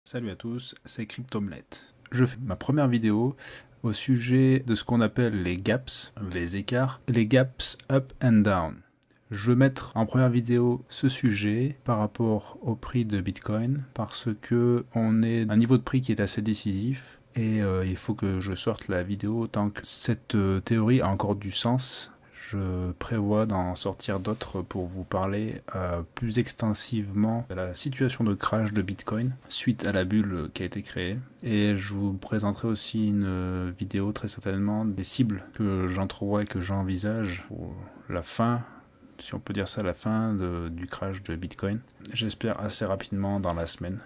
Salut à tous, c'est Cryptomlet. Je fais ma première vidéo au sujet de ce qu'on appelle les gaps, les écarts, les gaps up and down. Je vais mettre en première vidéo ce sujet par rapport au prix de Bitcoin parce que on est à un niveau de prix qui est assez décisif et il faut que je sorte la vidéo tant que cette théorie a encore du sens. Je prévois d'en sortir d'autres pour vous parler plus extensivement de la situation de crash de Bitcoin suite à la bulle qui a été créée. Et je vous présenterai aussi une vidéo très certainement des cibles que j'entrevois et que j'envisage pour la fin, si on peut dire ça, la fin du crash de Bitcoin. J'espère assez rapidement dans la semaine.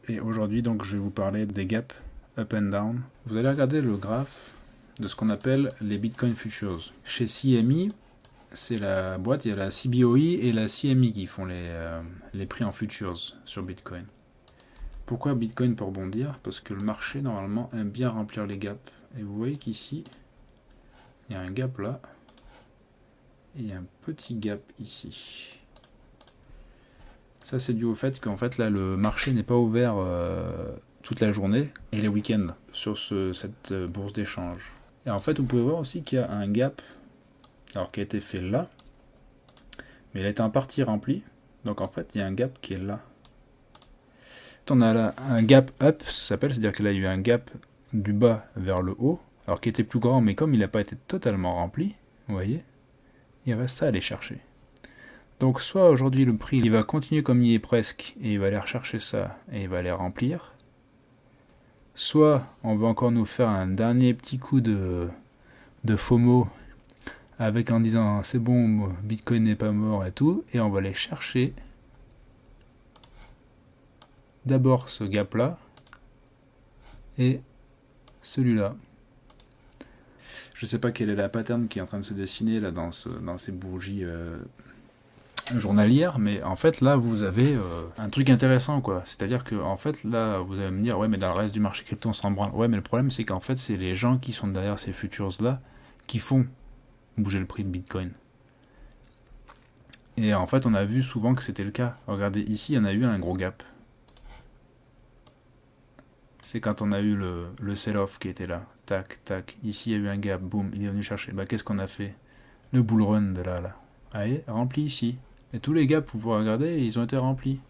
Et aujourd'hui donc je vais vous parler des gaps up and down. Vous allez regarder le graphe de ce qu'on appelle les Bitcoin Futures. Chez CME, c'est la boîte, il y a la CBOE et la CME qui font les prix en futures sur Bitcoin. Pourquoi Bitcoin peut rebondir? Parce que le marché, normalement, aime bien remplir les gaps. Et vous voyez qu'ici, il y a un gap là, et un petit gap ici. Ça, c'est dû au fait qu'en fait, là, le marché n'est pas ouvert toute la journée et les week-ends sur cette bourse d'échange. Et en fait, vous pouvez voir aussi qu'il y a un gap alors qui a été fait là, mais il a été en partie rempli. Donc en fait, il y a un gap qui est là. On a là un gap up, ça s'appelle, c'est-à-dire que là, il y a eu un gap du bas vers le haut, alors qui était plus grand, mais comme il n'a pas été totalement rempli, vous voyez, il reste ça à aller chercher. Donc soit aujourd'hui le prix il va continuer comme il est presque, et il va aller rechercher ça, et il va aller remplir, soit on va encore nous faire un dernier petit coup de FOMO, avec en disant c'est bon, Bitcoin n'est pas mort et tout, et on va aller chercher d'abord ce gap là et celui-là. Je sais pas quelle est la pattern qui est en train de se dessiner là dans ces bougies journalières, mais en fait là vous avez un truc intéressant quoi. C'est-à-dire que en fait là vous allez me dire ouais mais dans le reste du marché crypto on s'en branle. Ouais mais le problème c'est qu'en fait c'est les gens qui sont derrière ces futures là qui font bouger le prix de Bitcoin. Et en fait, on a vu souvent que c'était le cas. Regardez, ici, il y en a eu un gros gap. C'est quand on a eu le sell-off qui était là. Tac, tac. Ici, il y a eu un gap. Boum, il est venu chercher. Bah, qu'est-ce qu'on a fait? Le bull run de là, là. Allez, rempli ici. Et tous les gaps, vous pouvez regarder, ils ont été remplis.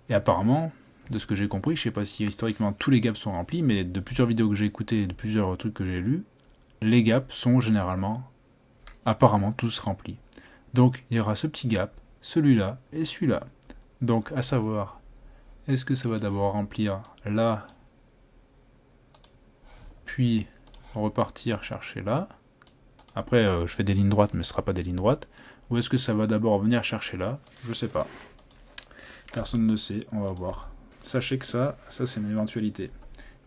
Et apparemment, de ce que j'ai compris, je sais pas si historiquement tous les gaps sont remplis, mais de plusieurs vidéos que j'ai écoutées, de plusieurs trucs que j'ai lus, les gaps sont généralement, apparemment, tous remplis. Donc il y aura ce petit gap, celui-là et celui-là. Donc à savoir, est-ce que ça va d'abord remplir là, puis repartir chercher là. Après je fais des lignes droites mais ce ne sera pas des lignes droites. Ou est-ce que ça va d'abord venir chercher là? Je sais pas. Personne ne sait, on va voir. Sachez que ça c'est une éventualité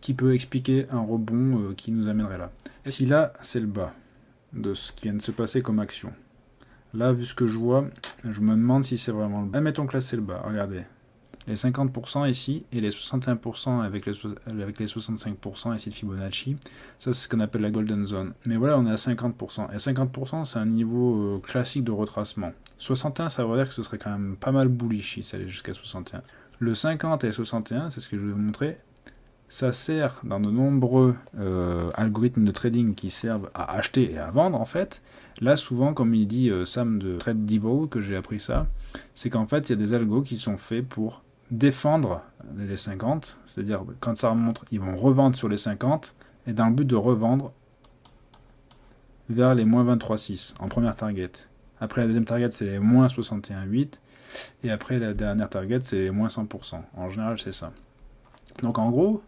qui peut expliquer un rebond qui nous amènerait là. Si là c'est le bas de ce qui vient de se passer comme action. Là, vu ce que je vois, je me demande si c'est vraiment le bas. Admettons que là, c'est le bas. Regardez. Les 50% ici et les 61% avec les 65% ici de Fibonacci. Ça, c'est ce qu'on appelle la Golden Zone. Mais voilà, on est à 50%. Et 50%, c'est un niveau classique de retracement. 61, ça veut dire que ce serait quand même pas mal bullish si ça allait jusqu'à 61. Le 50 et 61, c'est ce que je vais vous montrer. Ça sert dans de nombreux algorithmes de trading qui servent à acheter et à vendre en fait. Là souvent comme il dit Sam de Trade Devil, que j'ai appris ça, c'est qu'en fait il y a des algos qui sont faits pour défendre les 50, c'est-à-dire quand ça remonte ils vont revendre sur les 50 et dans le but de revendre vers les moins 23,6 en première target. Après la deuxième target c'est les moins 61,8 et après la dernière target c'est les moins 100%. En général c'est ça. Donc en gros,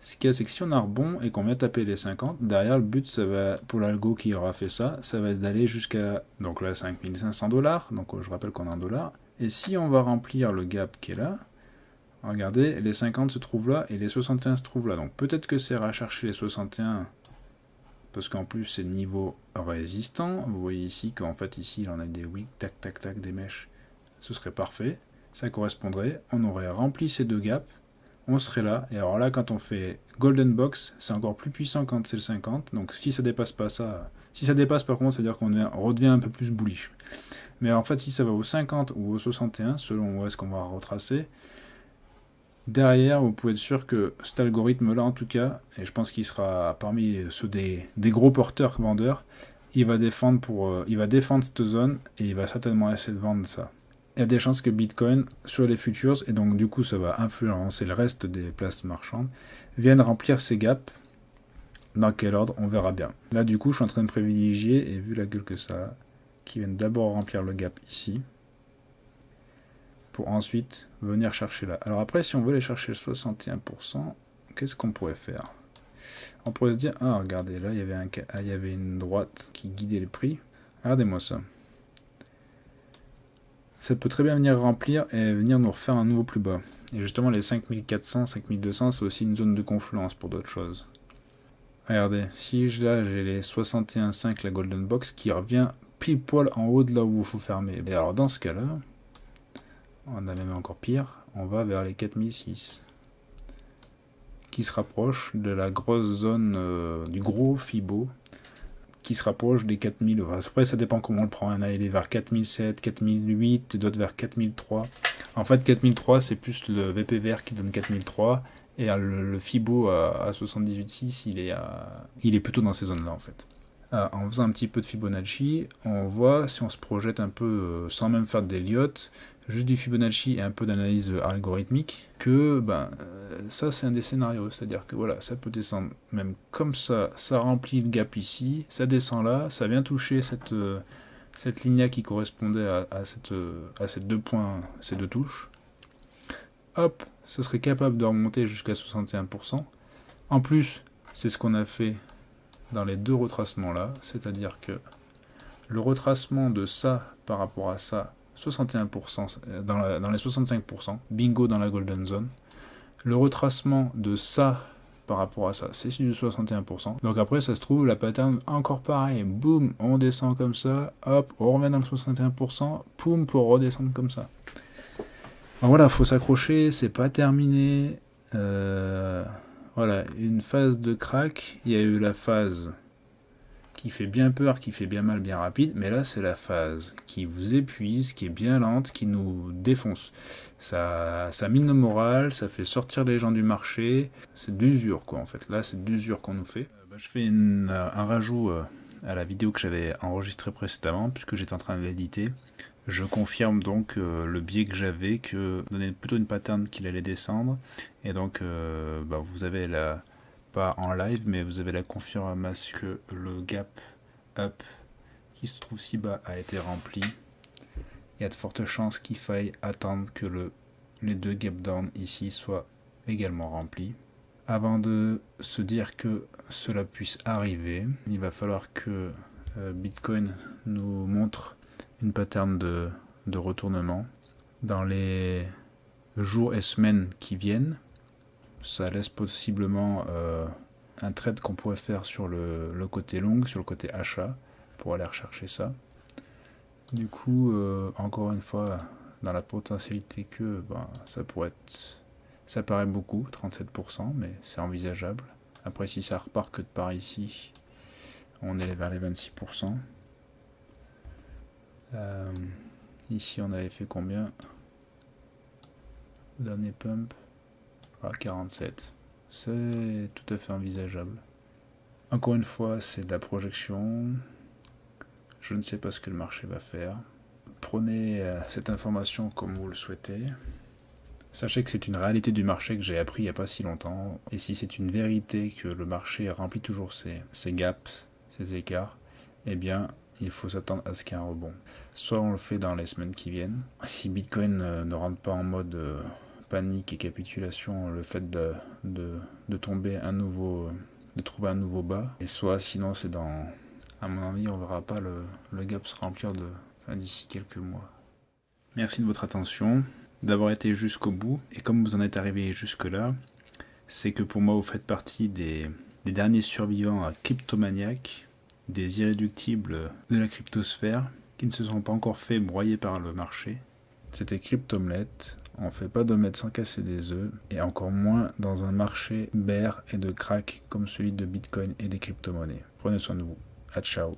ce qu'il y a, c'est que si on a rebond et qu'on vient taper les 50, derrière le but, ça va, pour l'algo qui aura fait ça, ça va être d'aller jusqu'à, donc là, 5500$, donc je rappelle qu'on est en dollars. Et si on va remplir le gap qui est là, regardez, les 50 se trouvent là et les 61 se trouvent là. Donc peut-être que c'est à chercher les 61, parce qu'en plus c'est niveau résistant. Vous voyez ici qu'en fait, ici, on a des wicks, tac, tac, tac, des mèches. Ce serait parfait. Ça correspondrait. On aurait rempli ces deux gaps. On serait là, et alors là quand on fait Golden Box, c'est encore plus puissant quand c'est le 50, donc si ça dépasse pas ça, si ça dépasse par contre, ça veut dire qu'on redevient un peu plus bullish. Mais en fait si ça va au 50 ou au 61, selon où est-ce qu'on va retracer, Derrière, vous pouvez être sûr que cet algorithme-là, en tout cas, et je pense qu'il sera parmi ceux des gros porteurs vendeurs, il va défendre cette zone et il va certainement essayer de vendre ça. Il y a des chances que Bitcoin, sur les futures, et donc du coup ça va influencer le reste des places marchandes, viennent remplir ces gaps. Dans quel ordre, on verra bien. Là du coup je suis en train de privilégier, et vu la gueule que ça a, qui viennent d'abord remplir le gap ici, pour ensuite venir chercher là. Alors après, si on veut aller chercher le 61%, qu'est-ce qu'on pourrait faire? On pourrait se dire, ah regardez, là il y avait une droite qui guidait les prix. Regardez-moi ça. Ça peut très bien venir remplir et venir nous refaire un nouveau plus bas. Et justement, les 5400, 5200, c'est aussi une zone de confluence pour d'autres choses. Regardez, si là j'ai les 61,5, la Golden Box, qui revient pile poil en haut de là où il faut fermer. Et alors dans ce cas-là, on a même encore pire, on va vers les 4006, qui se rapproche de la grosse zone du gros Fibo, qui se rapproche des 4000. Enfin, après, ça dépend comment on le prend. Il est vers 4007, 4008, d'autres vers 4003. En fait, 4003, c'est plus le VPVR qui donne 4003. Et le Fibo à 78,6, il est plutôt dans ces zones-là, en fait. En faisant un petit peu de Fibonacci, on voit, si on se projette un peu, sans même faire d'Elliott, juste du Fibonacci et un peu d'analyse algorithmique, que ça c'est un des scénarios, c'est-à-dire que voilà, ça peut descendre même comme ça remplit le gap ici, ça descend là, ça vient toucher cette ligne qui correspondait à ces deux points, ces deux touches. Hop, ça serait capable de remonter jusqu'à 61%. En plus, c'est ce qu'on a fait dans les deux retracements là, c'est-à-dire que le retracement de ça par rapport à ça, 61% dans les 65%, bingo dans la golden zone. Le retracement de ça par rapport à ça, c'est du 61%. Donc après, ça se trouve, la pattern encore pareil, boum, on descend comme ça, hop, on remet dans le 61%, poum, pour redescendre comme ça. Donc voilà, faut s'accrocher, c'est pas terminé. Voilà, une phase de crack, il y a eu la phase qui fait bien peur, qui fait bien mal, bien rapide, mais là c'est la phase qui vous épuise, qui est bien lente, qui nous défonce. Ça mine le moral, ça fait sortir les gens du marché, c'est de l'usure quoi en fait, là c'est de l'usure qu'on nous fait. Je fais un rajout à la vidéo que j'avais enregistrée précédemment, puisque j'étais en train de l'éditer. Je confirme donc le biais que j'avais, que donnait plutôt une pattern qu'il allait descendre, et donc vous avez pas en live, mais vous avez la confirmation que le gap up qui se trouve si bas a été rempli. Il y a de fortes chances qu'il faille attendre que les deux gap down ici soient également remplis. Avant de se dire que cela puisse arriver, il va falloir que Bitcoin nous montre une pattern de retournement dans les jours et semaines qui viennent. Ça laisse possiblement un trade qu'on pourrait faire sur le côté long, sur le côté achat, pour aller rechercher ça. Du coup, encore une fois, dans la potentialité que ça paraît beaucoup, 37%, mais c'est envisageable. Après, si ça repart que de par ici, on est vers les 26%. Ici, on avait fait combien? Dernier pump. 47. C'est tout à fait envisageable. Encore une fois, c'est de la projection. Je ne sais pas ce que le marché va faire. Prenez cette information comme vous le souhaitez. Sachez que c'est une réalité du marché que j'ai appris il n'y a pas si longtemps. Et si c'est une vérité que le marché remplit toujours ses gaps, ses écarts, eh bien, il faut s'attendre à ce qu'il y ait un rebond. Soit on le fait dans les semaines qui viennent. Si Bitcoin ne rentre pas en mode panique et capitulation, le fait de tomber de trouver un nouveau bas, et soit sinon c'est à mon avis on verra pas le gap se remplir d'ici quelques mois. Merci de votre attention, d'avoir été jusqu'au bout, et comme vous en êtes arrivé jusque là, c'est que pour moi vous faites partie des derniers survivants à cryptomaniaques, des irréductibles de la cryptosphère, qui ne se sont pas encore fait broyer par le marché. C'était Cryptomelette. On ne fait pas d'omelette sans casser des œufs, et encore moins dans un marché bear et de crack comme celui de Bitcoin et des crypto-monnaies. Prenez soin de vous. À ciao.